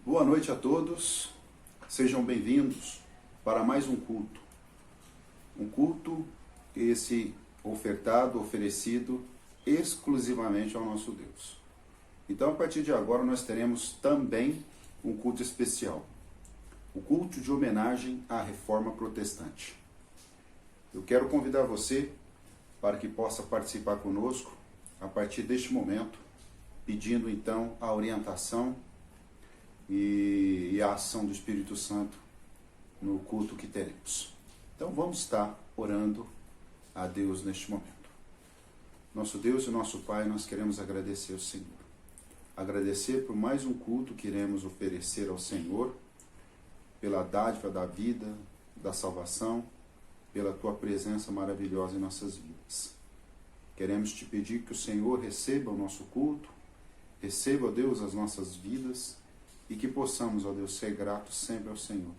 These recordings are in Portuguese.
Boa noite a todos, sejam bem-vindos para mais um culto. Um culto esse oferecido exclusivamente ao nosso Deus. Então, a partir de agora, nós teremos também um culto especial. O culto de homenagem à Reforma Protestante. Eu quero convidar você para que possa participar conosco a partir deste momento, pedindo então a orientação e a ação do Espírito Santo no culto que teremos. Então vamos estar orando a Deus neste momento. Nosso Deus e nosso Pai, nós queremos agradecer ao Senhor. Agradecer por mais um culto que iremos oferecer ao Senhor, pela dádiva da vida, da salvação, pela Tua presença maravilhosa em nossas vidas. Queremos Te pedir que o Senhor receba o nosso culto, receba, ó Deus, as nossas vidas, e que possamos, ó Deus, ser gratos sempre ao Senhor,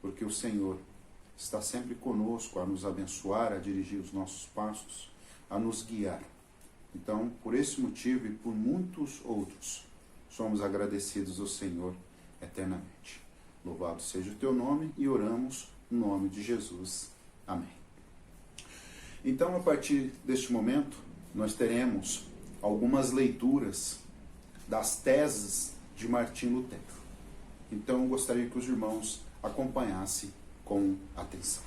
porque o Senhor está sempre conosco a nos abençoar, a dirigir os nossos passos, a nos guiar. Então, por esse motivo e por muitos outros, somos agradecidos ao Senhor eternamente. Louvado seja o Teu nome e oramos no nome de Jesus. Amém. Então, a partir deste momento, nós teremos algumas leituras das teses de Martim Lutero. Então, eu gostaria que os irmãos acompanhassem com atenção.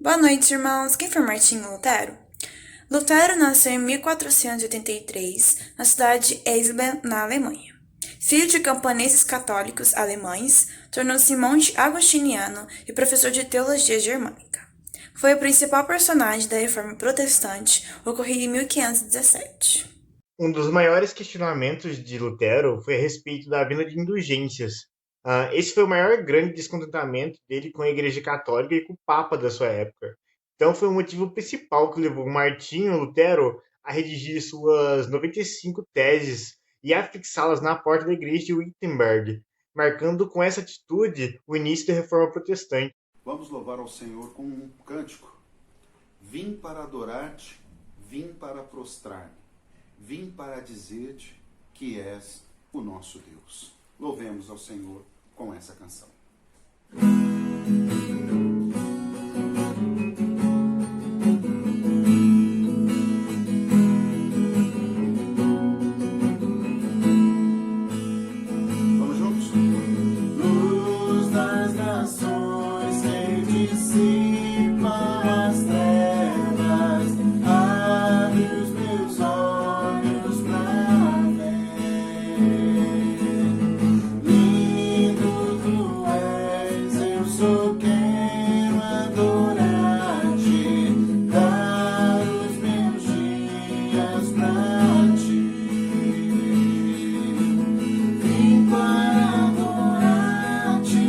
Boa noite, irmãos. Quem foi Martim Lutero? Lutero nasceu em 1483, na cidade de Eisleben, na Alemanha. Filho de camponeses católicos alemães, tornou-se monge agostiniano e professor de teologia germânica. Foi o principal personagem da Reforma Protestante, ocorrida em 1517. Um dos maiores questionamentos de Lutero foi a respeito da venda de indulgências. Esse foi o maior grande descontentamento dele com a Igreja Católica e com o Papa da sua época. Então foi o motivo principal que levou Martinho Lutero a redigir suas 95 teses e a fixá-las na porta da igreja de Wittenberg, marcando com essa atitude o início da Reforma Protestante. Vamos louvar ao Senhor com um cântico. Vim para adorar-te, vim para prostrar-me. Vim para dizer-te que és o nosso Deus. Louvemos ao Senhor com essa canção. Vamos juntos? Luz das nações que dissipa as trevas, abre os meus olhos pra ver. Lindo tu és, eu só quero adorar-te, dar os meus dias pra ti. Vim para adorar-te,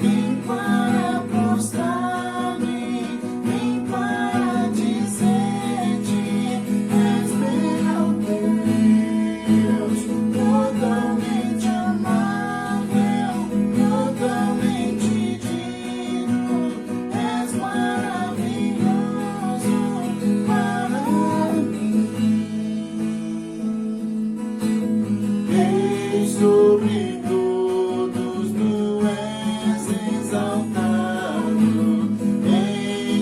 vim para prostrar-me, vim para dizer-te, és meu Deus, totalmente amável, totalmente digno, és maravilhoso para mim. Rei sobre todos tu és exaltado,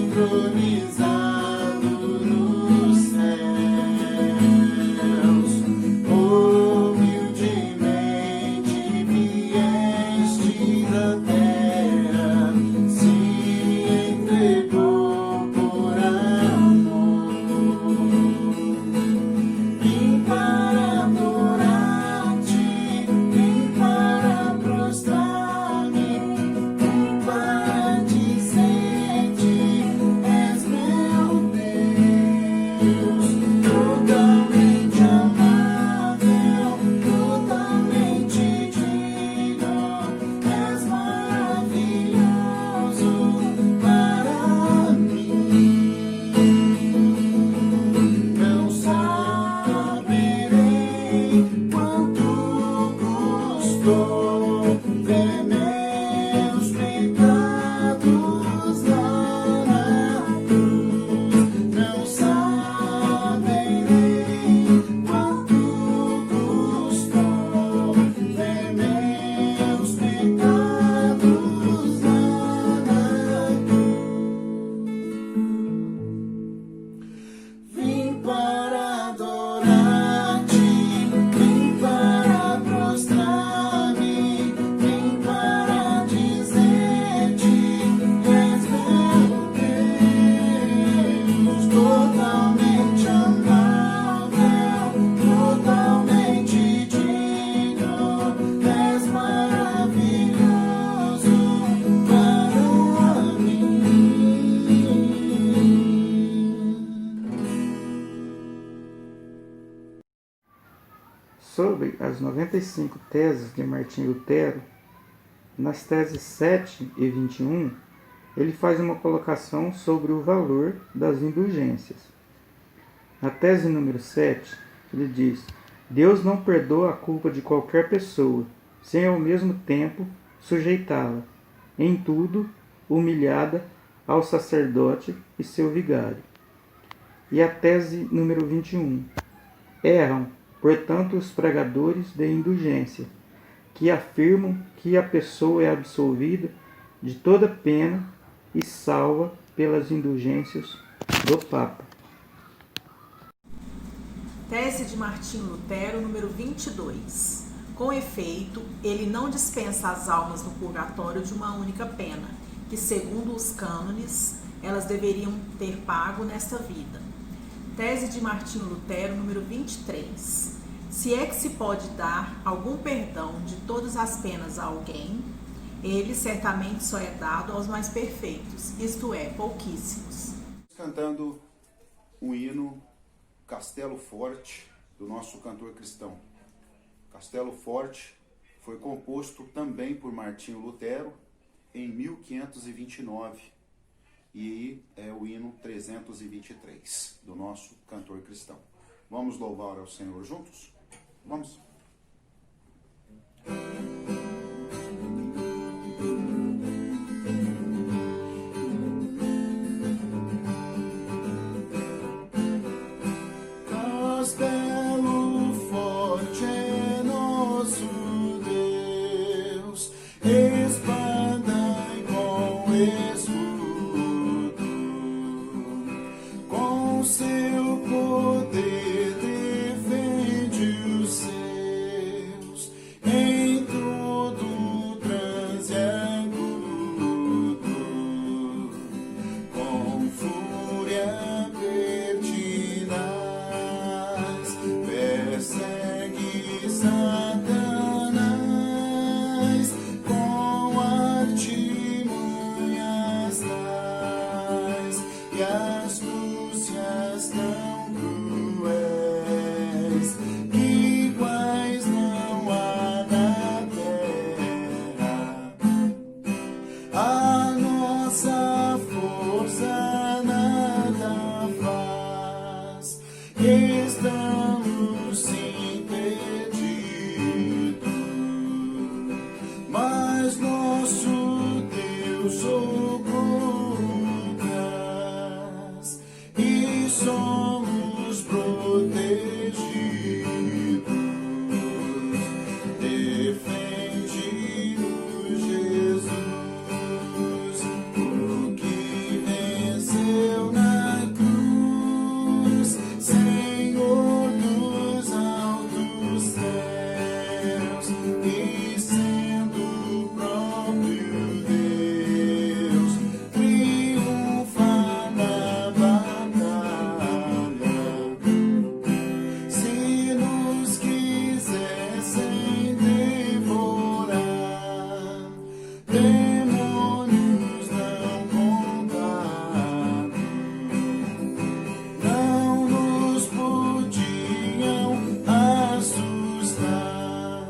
entronizado nos céus. Humildemente vieste da terra, se entregou por amor. Vim para adorar-te, vim para as 95 teses de Martim Lutero, nas teses 7 e 21, ele faz uma colocação sobre o valor das indulgências. Na tese número 7, ele diz: Deus não perdoa a culpa de qualquer pessoa, sem ao mesmo tempo sujeitá-la, em tudo, humilhada ao sacerdote e seu vigário. E a tese número 21. Erram, portanto, os pregadores de indulgência, que afirmam que a pessoa é absolvida de toda pena e salva pelas indulgências do Papa. Tese de Martinho Lutero, número 22. Com efeito, ele não dispensa as almas no purgatório de uma única pena, que, segundo os cânones, elas deveriam ter pago nesta vida. Tese de Martinho Lutero, número 23. Se é que se pode dar algum perdão de todas as penas a alguém, ele certamente só é dado aos mais perfeitos, isto é, pouquíssimos. Cantando o hino Castelo Forte, do nosso cantor cristão. Castelo Forte foi composto também por Martinho Lutero em 1529 e é o hino 323 do nosso cantor cristão. Vamos louvar ao Senhor juntos? Vamos! Castelo forte é nosso Deus, espada e bom escudo, com seu poder defende os seus em todo transe agudo, com fúria pertinaz persegue Satanás, com artimanhas tais e astúcias tão cruéis, que iguais não há na terra. A nossa força nada faz, estamos impedidos, mas nosso Deus socorre-nos e somos protegidos. Defende-nos, Jesus, o que venceu na cruz, Senhor dos altos céus, e sendo o próprio Deus, triunfa na batalha. Se nos quisessem devorar, demônios não contados, não nos podiam assustar,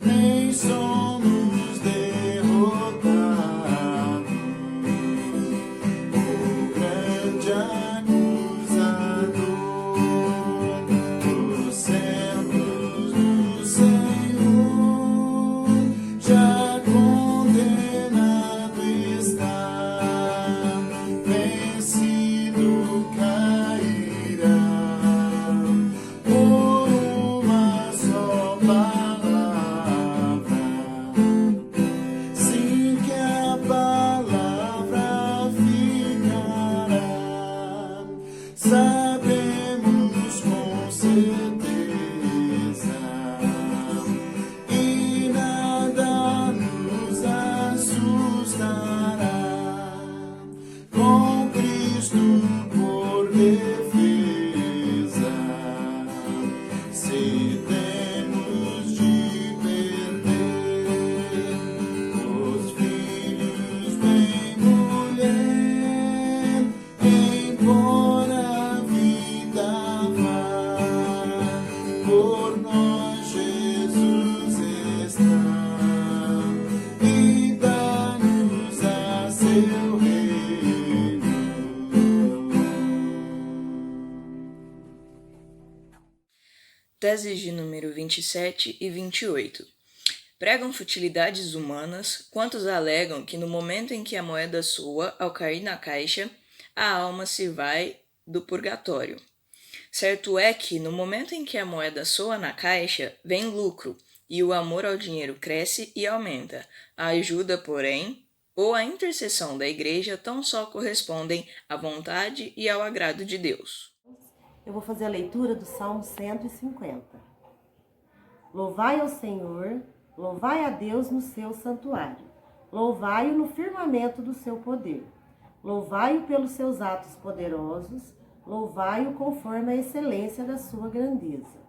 nem somos derrotados. O grande acusador dos servos do Senhor já condenado está, vencido cairá por uma só palavra. Sim, que a palavra ficará, sabemos com certeza, e nada nos assustará, com Cristo por defesa, se temos de teses de número 27 e 28. Pregam futilidades humanas quantos alegam que no momento em que a moeda soa, ao cair na caixa, a alma se vai do purgatório. Certo é que, no momento em que a moeda soa na caixa, vem lucro, e o amor ao dinheiro cresce e aumenta. A ajuda, porém, ou a intercessão da Igreja tão só correspondem à vontade e ao agrado de Deus. Eu vou fazer a leitura do Salmo 150. Louvai ao Senhor, louvai a Deus no seu santuário, louvai-o no firmamento do seu poder, louvai-o pelos seus atos poderosos, louvai-o conforme a excelência da sua grandeza,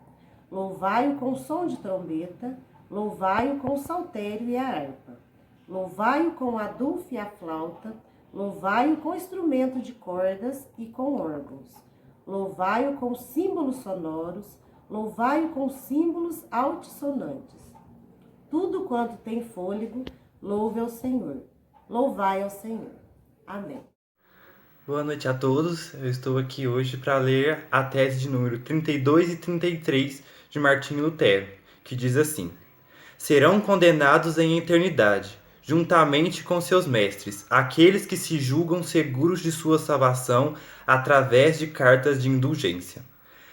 louvai-o com som de trombeta, louvai-o com o saltério e a harpa, louvai-o com o adufo e a flauta, louvai-o com instrumento de cordas e com órgãos, louvai-o com símbolos sonoros, louvai-o com símbolos altissonantes. Tudo quanto tem fôlego, louve ao Senhor. Louvai ao Senhor. Amém. Boa noite a todos. Eu estou aqui hoje para ler a tese de número 32 e 33 de Martinho Lutero, que diz assim: serão condenados em eternidade, juntamente com seus mestres, aqueles que se julgam seguros de sua salvação através de cartas de indulgência.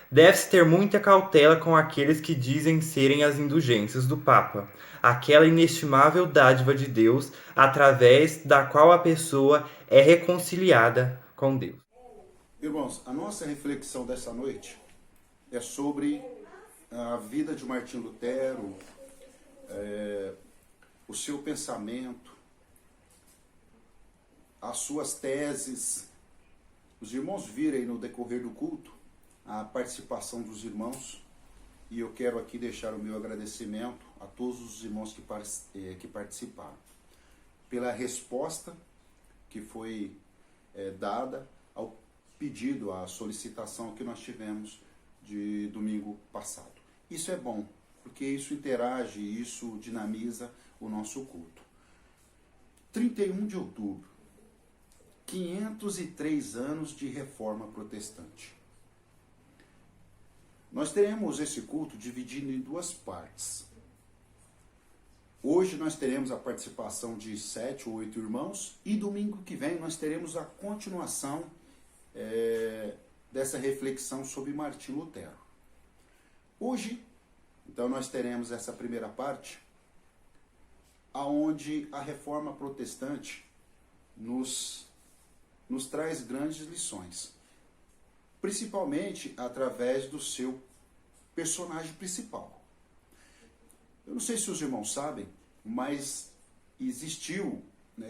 Deve-se ter muita cautela com aqueles que dizem serem as indulgências do Papa, aquela inestimável dádiva de Deus através da qual a pessoa é reconciliada com Deus. Irmãos, a nossa reflexão dessa noite é sobre a vida de Martinho Lutero, o seu pensamento, as suas teses. Os irmãos viram aí no decorrer do culto a participação dos irmãos, e eu quero aqui deixar o meu agradecimento a todos os irmãos que participaram pela resposta que foi dada ao pedido, à solicitação que nós tivemos de domingo passado. Isso é bom, porque isso interage, isso dinamiza o nosso culto. 31 de outubro, 503 anos de Reforma Protestante. Nós teremos esse culto dividido em duas partes. Hoje nós teremos a participação de 7 ou 8 irmãos, e domingo que vem nós teremos a continuação dessa reflexão sobre Martinho Lutero. Hoje, então, nós teremos essa primeira parte, aonde a Reforma Protestante nos traz grandes lições, principalmente através do seu personagem principal. Eu não sei se os irmãos sabem, mas existiu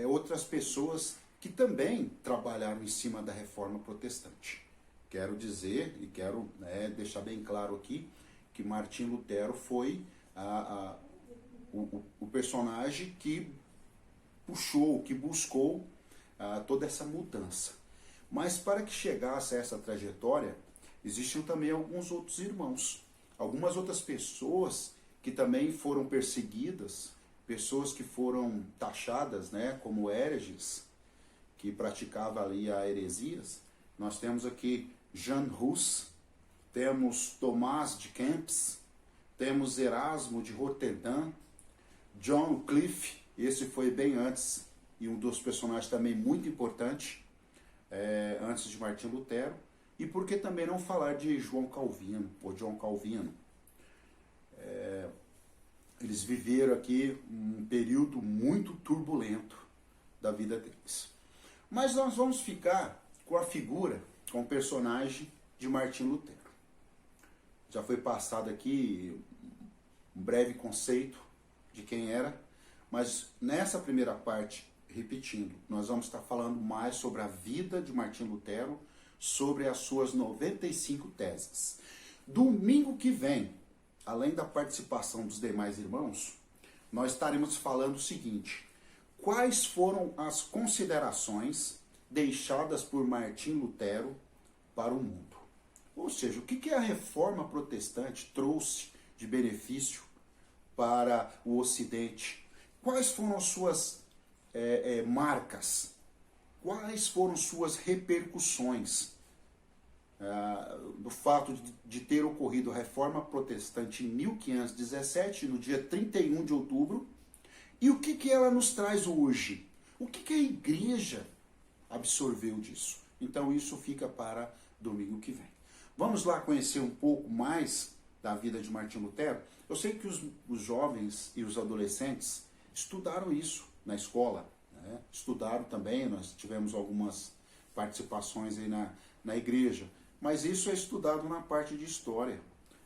outras pessoas que também trabalharam em cima da Reforma Protestante. Quero dizer e quero deixar bem claro aqui que Martinho Lutero foi o personagem que puxou, que buscou toda essa mudança. Mas para que chegasse a essa trajetória, existiam também alguns outros irmãos, algumas outras pessoas que também foram perseguidas, pessoas que foram taxadas como hereges, que praticavam ali a heresias. Nós temos aqui Jan Hus, temos Tomás de Kempis, temos Erasmo de Roterdã, John Cliff, esse foi bem antes, e um dos personagens também muito importante, antes de Martinho Lutero. E por que também não falar de João Calvino, ou John Calvino? Eles viveram aqui um período muito turbulento da vida deles. Mas nós vamos ficar com a figura, com o personagem de Martinho Lutero. Já foi passado aqui um breve conceito de quem era, mas nessa primeira parte, repetindo, nós vamos estar falando mais sobre a vida de Martinho Lutero, sobre as suas 95 teses. Domingo que vem, além da participação dos demais irmãos, nós estaremos falando o seguinte: quais foram as considerações deixadas por Martinho Lutero para o mundo? Ou seja, o que a Reforma Protestante trouxe de benefício para o Ocidente? Quais foram as suas marcas? Quais foram suas repercussões? do fato de ter ocorrido a Reforma Protestante em 1517, no dia 31 de outubro, e o que ela nos traz hoje? O que a igreja absorveu disso? Então isso fica para domingo que vem. Vamos lá conhecer um pouco mais da vida de Martinho Lutero? Eu sei que os jovens e os adolescentes estudaram isso na escola, né? Estudaram também, nós tivemos algumas participações aí na igreja, mas isso é estudado na parte de história,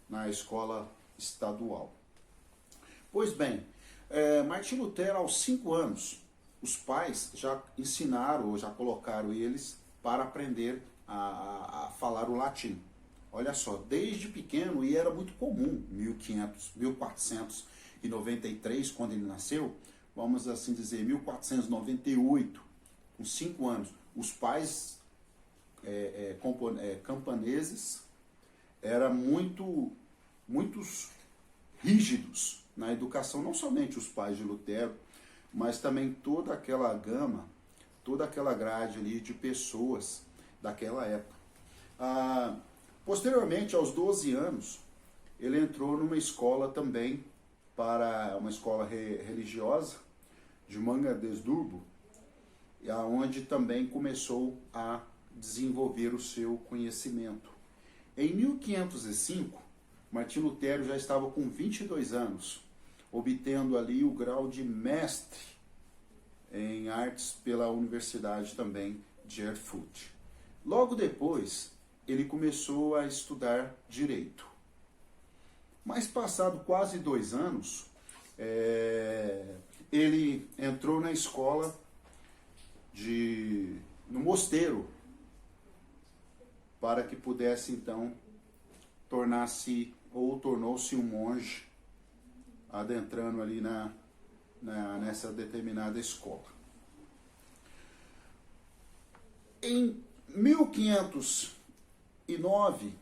na escola estadual. Pois bem, Martinho Lutero, aos 5 anos, os pais já ensinaram, ou já colocaram eles para aprender a falar o latim. Olha só, desde pequeno, e era muito comum, 1493, quando ele nasceu, vamos assim dizer, 1498, com 5 anos, os pais campaneses eram muito rígidos na educação, não somente os pais de Lutero, mas também toda aquela gama, toda aquela grade ali de pessoas daquela época. Posteriormente, aos 12 anos, ele entrou numa escola também, para uma escola religiosa, de Mangadesdurbo, onde também começou a desenvolver o seu conhecimento. Em 1505, Martinho Lutero já estava com 22 anos, obtendo ali o grau de mestre em artes pela Universidade também de Erfurt. Logo depois, ele começou a estudar direito. Mas passado quase 2 anos, ele entrou na escola no mosteiro, para que pudesse então tornou-se um monge, adentrando ali nessa determinada escola. Em 1509,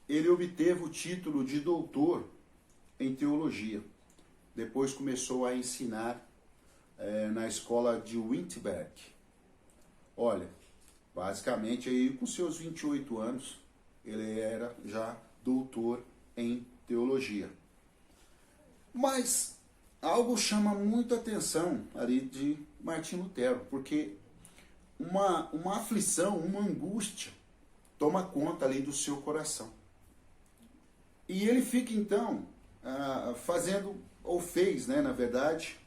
ele obteve o título de doutor em teologia. Depois começou a ensinar na escola de Wittenberg. Olha, basicamente aí com seus 28 anos, ele era já doutor em teologia. Mas algo chama muito a atenção ali de Martinho Lutero, porque uma aflição, uma angústia toma conta ali do seu coração. E ele fica então fez, né, na verdade,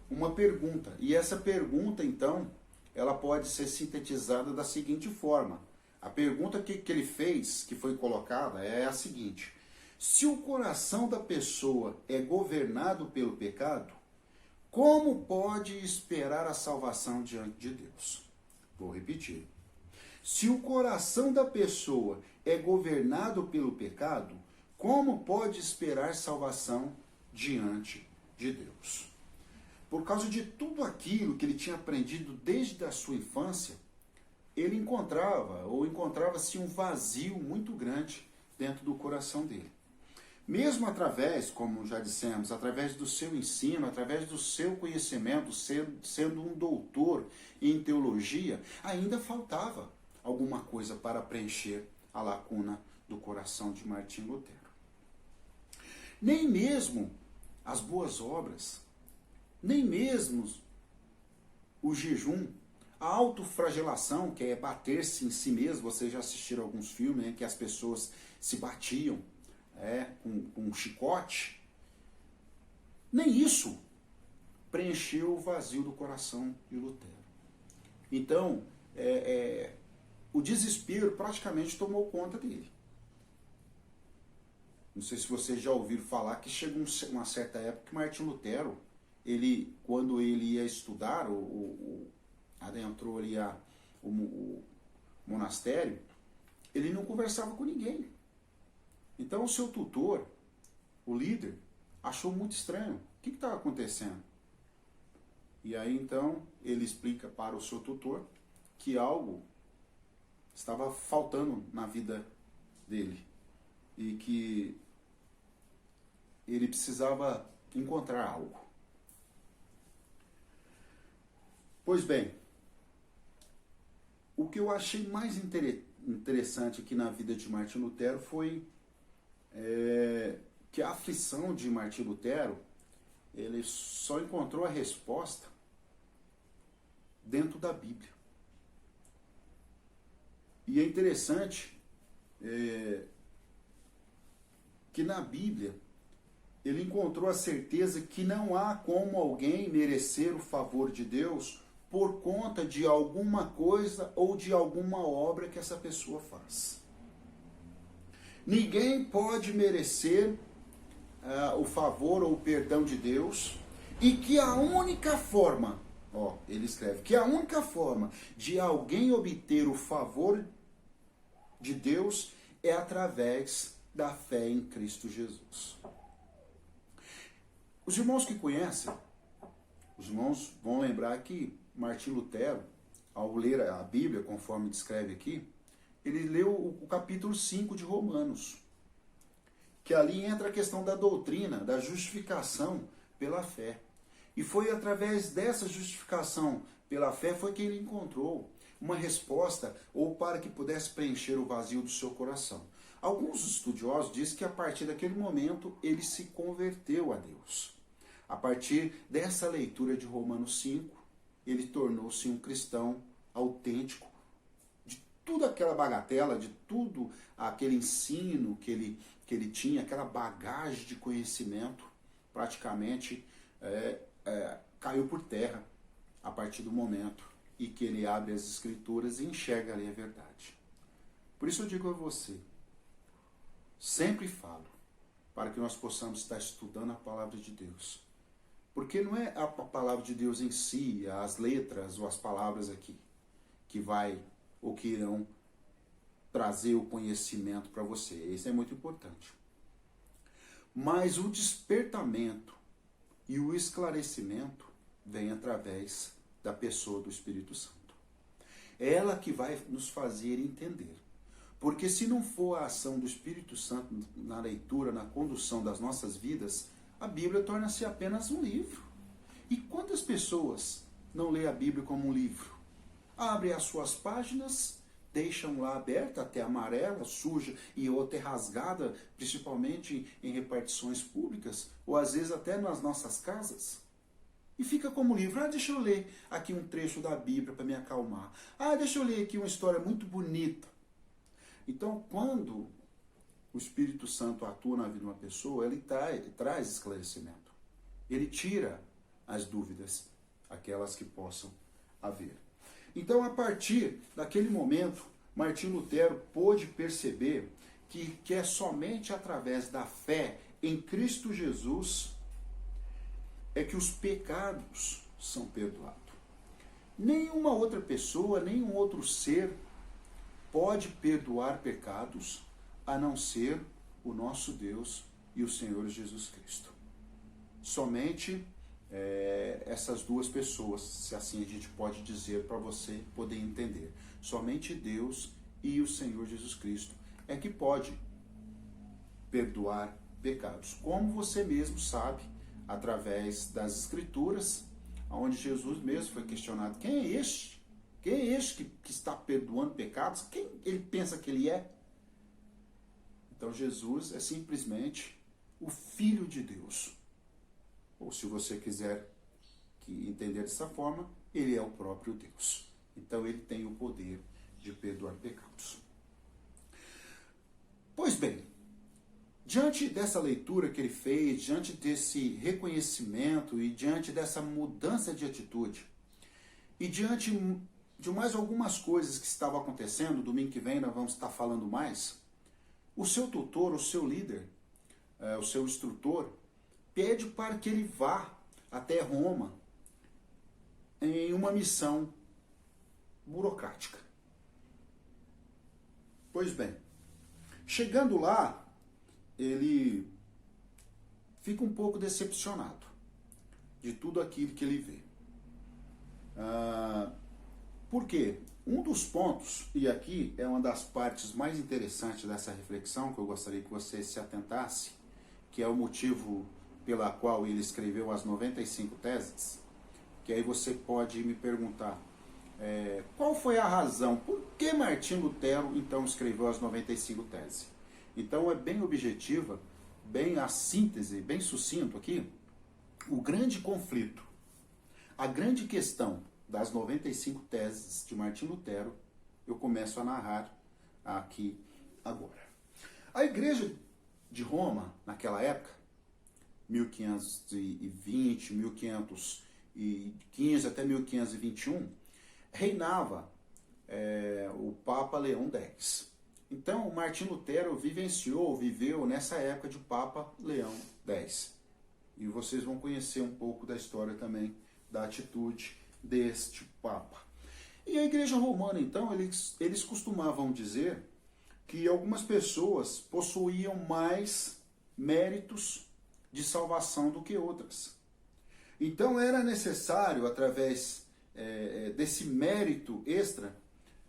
uma pergunta. E essa pergunta então, ela pode ser sintetizada da seguinte forma. A pergunta que ele fez, que foi colocada, é a seguinte: se o coração da pessoa é governado pelo pecado, como pode esperar a salvação diante de Deus? Vou repetir. Se o coração da pessoa é governado pelo pecado, como pode esperar salvação diante de Deus? Por causa de tudo aquilo que ele tinha aprendido desde a sua infância, ele encontrava-se um vazio muito grande dentro do coração dele. Mesmo através, como já dissemos, através do seu ensino, através do seu conhecimento, sendo um doutor em teologia, ainda faltava alguma coisa para preencher a lacuna do coração de Martinho Lutero. Nem mesmo as boas obras, nem mesmo o jejum, a autoflagelação, que é bater-se em si mesmo. Vocês já assistiram alguns filmes, né, que as pessoas se batiam com um chicote. Nem isso preencheu o vazio do coração de Lutero. Então, o desespero praticamente tomou conta dele. Não sei se vocês já ouviram falar que chegou uma certa época que Martinho Lutero, quando ele ia estudar, adentrou ali o monastério, ele não conversava com ninguém. Então o seu tutor, o líder, achou muito estranho. O que estava acontecendo? E aí então ele explica para o seu tutor que algo estava faltando na vida dele e que ele precisava encontrar algo. Pois bem, o que eu achei mais interessante aqui na vida de Martinho Lutero foi que a aflição de Martinho Lutero, ele só encontrou a resposta dentro da Bíblia. E é interessante que na Bíblia ele encontrou a certeza que não há como alguém merecer o favor de Deus por conta de alguma coisa ou de alguma obra que essa pessoa faz. Ninguém pode merecer o favor ou o perdão de Deus, e que a única forma, ele escreve, que a única forma de alguém obter o favor de Deus é através da fé em Cristo Jesus. Os irmãos que conhecem, os irmãos vão lembrar que Martinho Lutero, ao ler a Bíblia, conforme descreve aqui, ele leu o capítulo 5 de Romanos, que ali entra a questão da doutrina, da justificação pela fé. E foi através dessa justificação pela fé foi que ele encontrou uma resposta, ou para que pudesse preencher o vazio do seu coração. Alguns estudiosos dizem que a partir daquele momento ele se converteu a Deus. A partir dessa leitura de Romanos 5, ele tornou-se um cristão autêntico. De toda aquela bagatela, de tudo aquele ensino que ele tinha, aquela bagagem de conhecimento, praticamente caiu por terra a partir do momento em que ele abre as Escrituras e enxerga ali a verdade. Por isso eu digo a você, sempre falo, para que nós possamos estar estudando a palavra de Deus. Porque não é a palavra de Deus em si, as letras ou as palavras aqui, que vai ou que irão trazer o conhecimento para você. Isso é muito importante. Mas o despertamento e o esclarecimento vem através da pessoa do Espírito Santo. É ela que vai nos fazer entender. Porque se não for a ação do Espírito Santo na leitura, na condução das nossas vidas, a Bíblia torna-se apenas um livro. E quantas pessoas não lêem a Bíblia como um livro? Abrem as suas páginas, deixam lá aberta, até amarela, suja e outra rasgada, principalmente em repartições públicas, ou às vezes até nas nossas casas. E fica como livro. Deixa eu ler aqui um trecho da Bíblia para me acalmar. Deixa eu ler aqui uma história muito bonita. Então, quando o Espírito Santo atua na vida de uma pessoa, ele traz esclarecimento. Ele tira as dúvidas, aquelas que possam haver. Então, a partir daquele momento, Martinho Lutero pôde perceber que é somente através da fé em Cristo Jesus é que os pecados são perdoados. Nenhuma outra pessoa, nenhum outro ser pode perdoar pecados a não ser o nosso Deus e o Senhor Jesus Cristo. Somente essas duas pessoas, se assim a gente pode dizer para você poder entender. Somente Deus e o Senhor Jesus Cristo é que pode perdoar pecados. Como você mesmo sabe, através das Escrituras, onde Jesus mesmo foi questionado: quem é este? Quem é este que está perdoando pecados? Quem ele pensa que ele é? Então Jesus é simplesmente o Filho de Deus. Ou se você quiser entender dessa forma, ele é o próprio Deus. Então ele tem o poder de perdoar pecados. Pois bem, diante dessa leitura que ele fez, diante desse reconhecimento e diante dessa mudança de atitude, e diante de mais algumas coisas que estavam acontecendo, domingo que vem nós vamos estar falando mais, o seu tutor, o seu líder, o seu instrutor, pede para que ele vá até Roma em uma missão burocrática. Pois bem, chegando lá, ele fica um pouco decepcionado de tudo aquilo que ele vê. Por quê? Um dos pontos, e aqui é uma das partes mais interessantes dessa reflexão, que eu gostaria que você se atentasse, que é o motivo pela qual ele escreveu as 95 teses, que aí você pode me perguntar: qual foi a razão? Por que Martinho Lutero, então, escreveu as 95 teses? Então, é bem objetiva, bem a síntese, bem sucinto aqui, o grande conflito, a grande questão das 95 teses de Martinho Lutero, eu começo a narrar aqui agora. A Igreja de Roma, naquela época, 1520, 1515 até 1521, reinava o Papa Leão X. Então, Martinho Lutero viveu nessa época de Papa Leão X. E vocês vão conhecer um pouco da história também, da atitude deste Papa. E a Igreja Romana, então, eles costumavam dizer que algumas pessoas possuíam mais méritos de salvação do que outras. Então, era necessário, através desse mérito extra,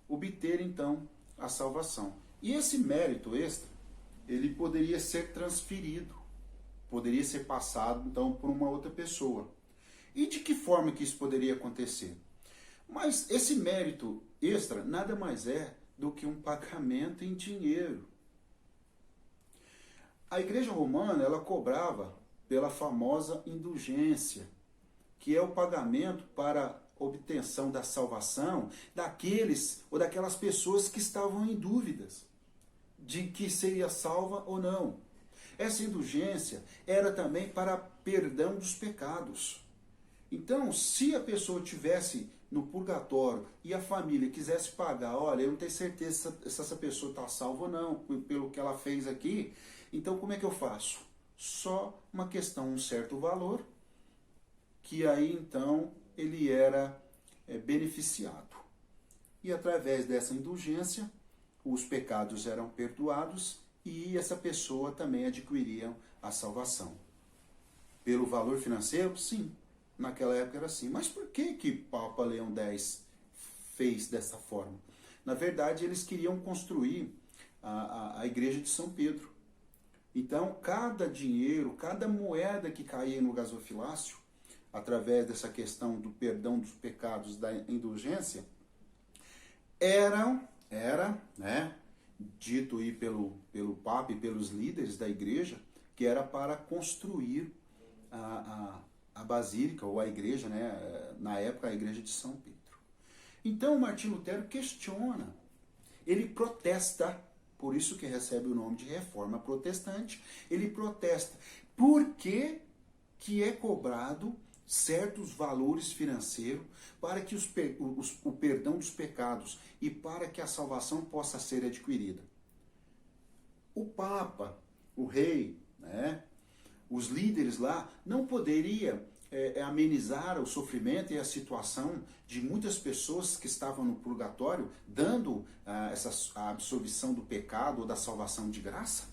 obter, então, a salvação. E esse mérito extra, ele poderia ser transferido, poderia ser passado, então, por uma outra pessoa. E de que forma que isso poderia acontecer? Mas esse mérito extra nada mais é do que um pagamento em dinheiro. A Igreja Romana, ela cobrava pela famosa indulgência, que é o pagamento para obtenção da salvação daqueles ou daquelas pessoas que estavam em dúvidas de que seria salva ou não. Essa indulgência era também para perdão dos pecados. Então, se a pessoa tivesse no purgatório e a família quisesse pagar, olha, eu não tenho certeza se essa pessoa está salva ou não, pelo que ela fez aqui, então como é que eu faço? Só uma questão, um certo valor, que aí então ele era beneficiado. E através dessa indulgência, os pecados eram perdoados e essa pessoa também adquiria a salvação. Pelo valor financeiro? Sim. Naquela época era assim. Mas por que Papa Leão X fez dessa forma? Na verdade, eles queriam construir a igreja de São Pedro. Então, cada dinheiro, cada moeda que caía no gasofilácio, através dessa questão do perdão dos pecados, da indulgência, era dito aí pelo Papa e pelos líderes da igreja, que era para construir a basílica, ou a igreja, na época a igreja de São Pedro. Então Martinho Lutero questiona, ele protesta, por isso que recebe o nome de Reforma Protestante, ele protesta, por que é cobrado certos valores financeiros para que o perdão dos pecados e para que a salvação possa ser adquirida. O Papa, o rei, os líderes lá não poderia amenizar o sofrimento e a situação de muitas pessoas que estavam no purgatório, dando a absolvição do pecado ou da salvação de graça?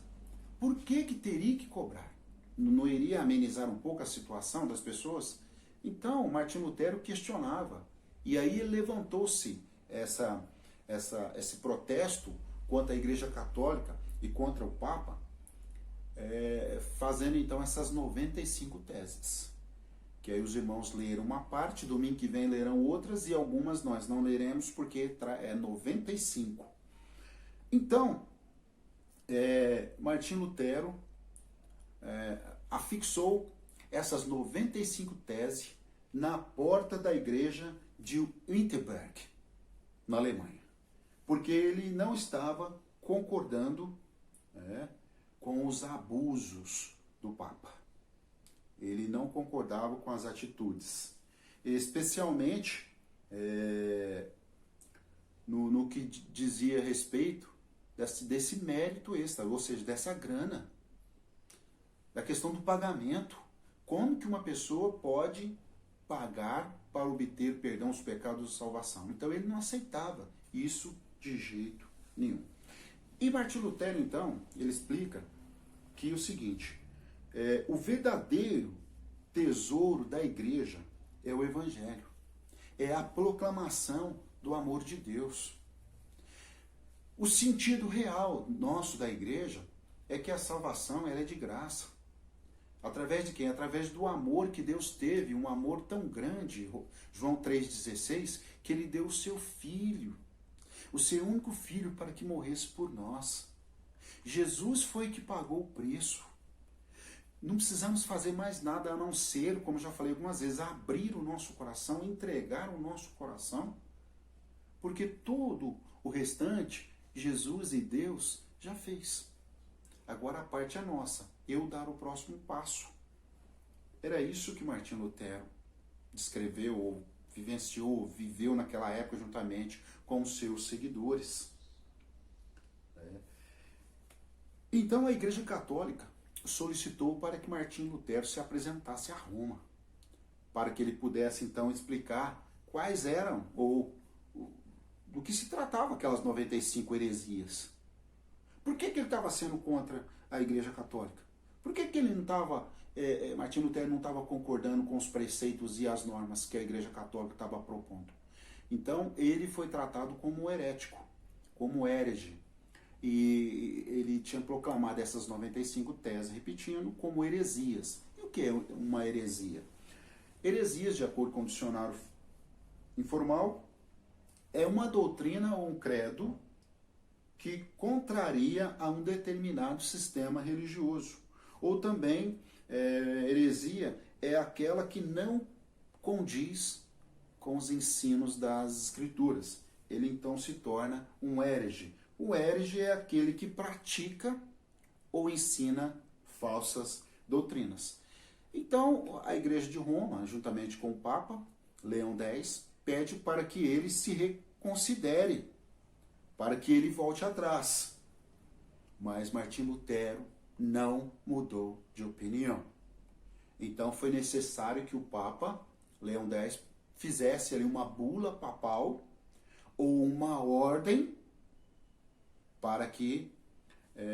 Por que teria que cobrar? Não iria amenizar um pouco a situação das pessoas? Então, Martinho Lutero questionava. E aí levantou-se esse protesto contra a Igreja Católica e contra o Papa, fazendo então essas 95 teses. Que aí os irmãos leram uma parte, domingo que vem lerão outras e algumas nós não leremos porque é 95. Então, Martinho Lutero afixou essas 95 teses na porta da igreja de Wittenberg, na Alemanha, porque ele não estava concordando com os abusos do Papa. Ele não concordava com as atitudes, especialmente no que dizia a respeito desse mérito extra, ou seja, dessa grana, da questão do pagamento. Como que uma pessoa pode pagar para obter perdão dos pecados e salvação? Então ele não aceitava isso de jeito nenhum. E Martinho Lutero, então, ele explica que o seguinte, o verdadeiro tesouro da igreja é o Evangelho, é a proclamação do amor de Deus. O sentido real nosso da igreja é que a salvação ela é de graça. Através de quem? Através do amor que Deus teve, um amor tão grande, João 3,16, que ele deu o seu filho, o seu único filho, para que morresse por nós. Jesus foi que pagou o preço. Não precisamos fazer mais nada a não ser, como já falei algumas vezes, abrir o nosso coração, entregar o nosso coração, porque todo o restante, Jesus e Deus já fez. Agora a parte é nossa, eu dar o próximo passo. Era isso que Martinho Lutero descreveu, ou vivenciou, viveu naquela época juntamente com os seus seguidores. Então a Igreja Católica solicitou para que Martinho Lutero se apresentasse a Roma, para que ele pudesse então explicar quais eram, ou do que se tratava aquelas 95 heresias. Por que ele estava sendo contra a Igreja Católica? Por que ele não estava, Martinho Lutero não estava concordando com os preceitos e as normas que a Igreja Católica estava propondo? Então ele foi tratado como herético, como herege. E ele tinha proclamado essas 95 teses, repetindo, como heresias. E o que é uma heresia? Heresias, de acordo com o dicionário informal, é uma doutrina ou um credo que contraria a um determinado sistema religioso. Ou também, heresia é aquela que não condiz com os ensinos das Escrituras. Ele então se torna um herege. O herege é aquele que pratica ou ensina falsas doutrinas. Então, a Igreja de Roma, juntamente com o Papa Leão X, pede para que ele se reconsidere, para que ele volte atrás. Mas Martinho Lutero não mudou de opinião. Então, foi necessário que o Papa Leão X fizesse ali uma bula papal ou uma ordem para que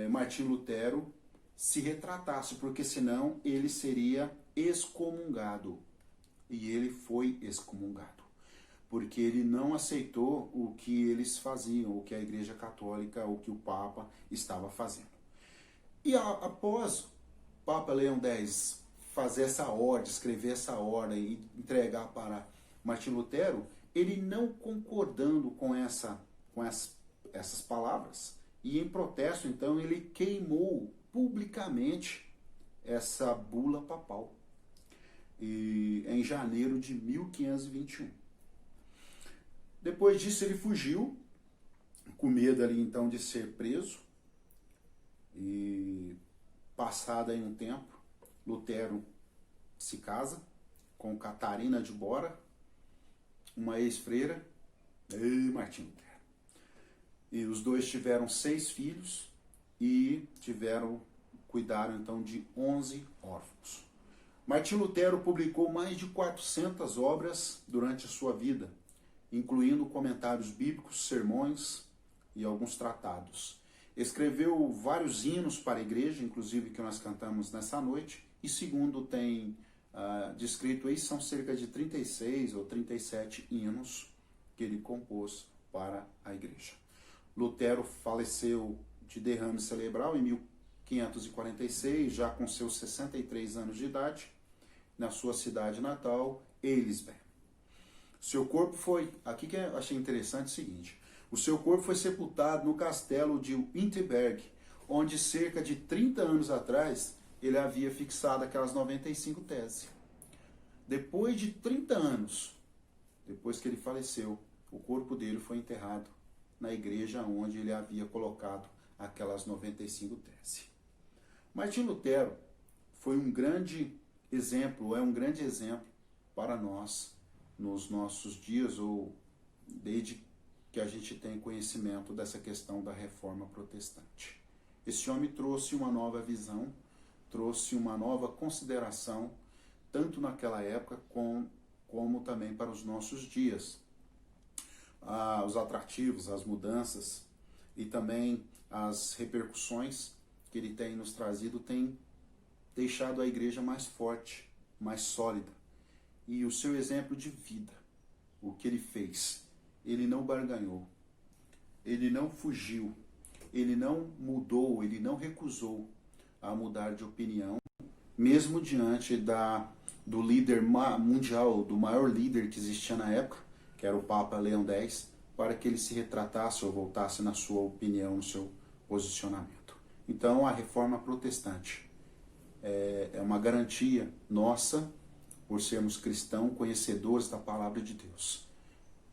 Martinho Lutero se retratasse, porque senão ele seria excomungado. E ele foi excomungado, porque ele não aceitou o que eles faziam, o que a Igreja Católica, o que o Papa estava fazendo. E após o Papa Leão X fazer essa ordem, escrever essa ordem e entregar para Martinho Lutero, ele não concordando com essas palavras, e em protesto, então, ele queimou publicamente essa bula papal em janeiro de 1521. Depois disso, ele fugiu, com medo ali, então, de ser preso. E, passado aí um tempo, Lutero se casa com Catarina de Bora, uma ex-freira, e Martinho Lutero. E os dois tiveram 6 filhos e cuidaram então de 11 órfãos. Martinho Lutero publicou mais de 400 obras durante a sua vida, incluindo comentários bíblicos, sermões e alguns tratados. Escreveu vários hinos para a igreja, inclusive que nós cantamos nessa noite, e segundo tem descrito aí, são cerca de 36 ou 37 hinos que ele compôs para a igreja. Lutero faleceu de derrame cerebral em 1546, já com seus 63 anos de idade, na sua cidade natal, Elisberg. Seu corpo foi, aqui que eu achei interessante o seguinte, o seu corpo foi sepultado no castelo de Wittenberg, onde cerca de 30 anos atrás ele havia fixado aquelas 95 teses. Depois de 30 anos, depois que ele faleceu, o corpo dele foi enterrado na igreja onde ele havia colocado aquelas 95 teses. Martinho Lutero foi um grande exemplo, é um grande exemplo para nós nos nossos dias, ou desde que a gente tem conhecimento dessa questão da reforma protestante. Esse homem trouxe uma nova visão, trouxe uma nova consideração, tanto naquela época como também para os nossos dias. Os atrativos, as mudanças e também as repercussões que ele tem nos trazido tem deixado a igreja mais forte, mais sólida. E o seu exemplo de vida, o que ele fez, ele não barganhou, ele não fugiu, ele não mudou, ele não recusou a mudar de opinião mesmo diante do líder mundial, do maior líder que existia na época, que era o Papa Leão X, para que ele se retratasse ou voltasse na sua opinião, no seu posicionamento. Então, a reforma protestante é uma garantia nossa, por sermos cristãos, conhecedores da palavra de Deus.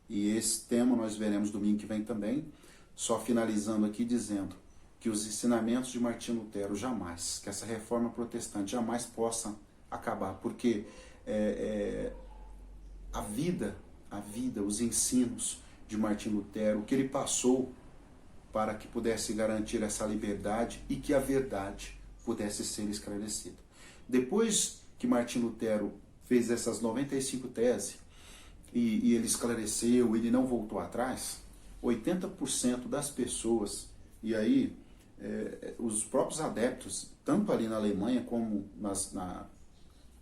E esse tema nós veremos domingo que vem também, só finalizando aqui dizendo que os ensinamentos de Martinho Lutero jamais, que essa reforma protestante jamais possa acabar, porque a vida, os ensinos de Martinho Lutero, o que ele passou para que pudesse garantir essa liberdade e que a verdade pudesse ser esclarecida. Depois que Martinho Lutero fez essas 95 teses e ele esclareceu, ele não voltou atrás, 80% das pessoas, e aí os próprios adeptos, tanto ali na Alemanha como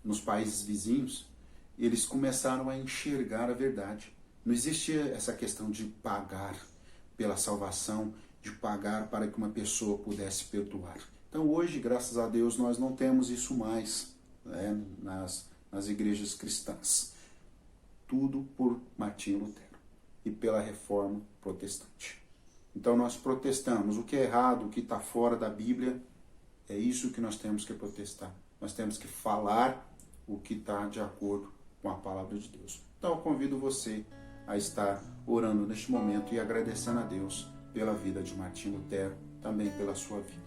nos países vizinhos, eles começaram a enxergar a verdade. Não existia essa questão de pagar pela salvação, de pagar para que uma pessoa pudesse perdoar. Então hoje, graças a Deus, nós não temos isso mais, né, nas igrejas cristãs. Tudo por Martinho Lutero e pela reforma protestante. Então nós protestamos o que é errado, o que está fora da Bíblia, é isso que nós temos que protestar. Nós temos que falar o que está de acordo com a palavra de Deus. Então eu convido você a estar orando neste momento e agradecendo a Deus pela vida de Martinho Lutero, também pela sua vida.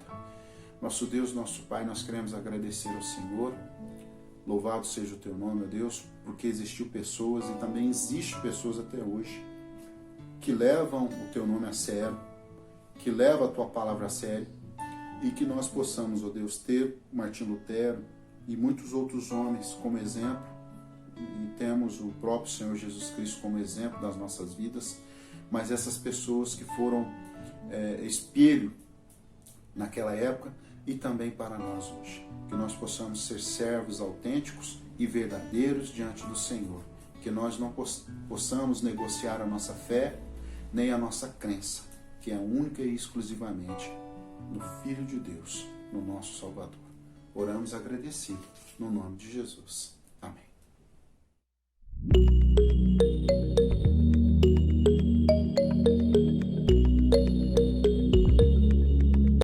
Nosso Deus, nosso Pai, nós queremos agradecer ao Senhor. Louvado seja o teu nome, ó Deus, porque existiu pessoas e também existe pessoas até hoje que levam o teu nome a sério, que levam a tua palavra a sério, e que nós possamos, ó Deus, ter Martinho Lutero e muitos outros homens como exemplo, e temos o próprio Senhor Jesus Cristo como exemplo das nossas vidas, mas essas pessoas que foram espelho naquela época e também para nós hoje. Que nós possamos ser servos autênticos e verdadeiros diante do Senhor. Que nós não possamos negociar a nossa fé nem a nossa crença, que é única e exclusivamente no Filho de Deus, no nosso Salvador. Oramos agradecido no nome de Jesus. Amém.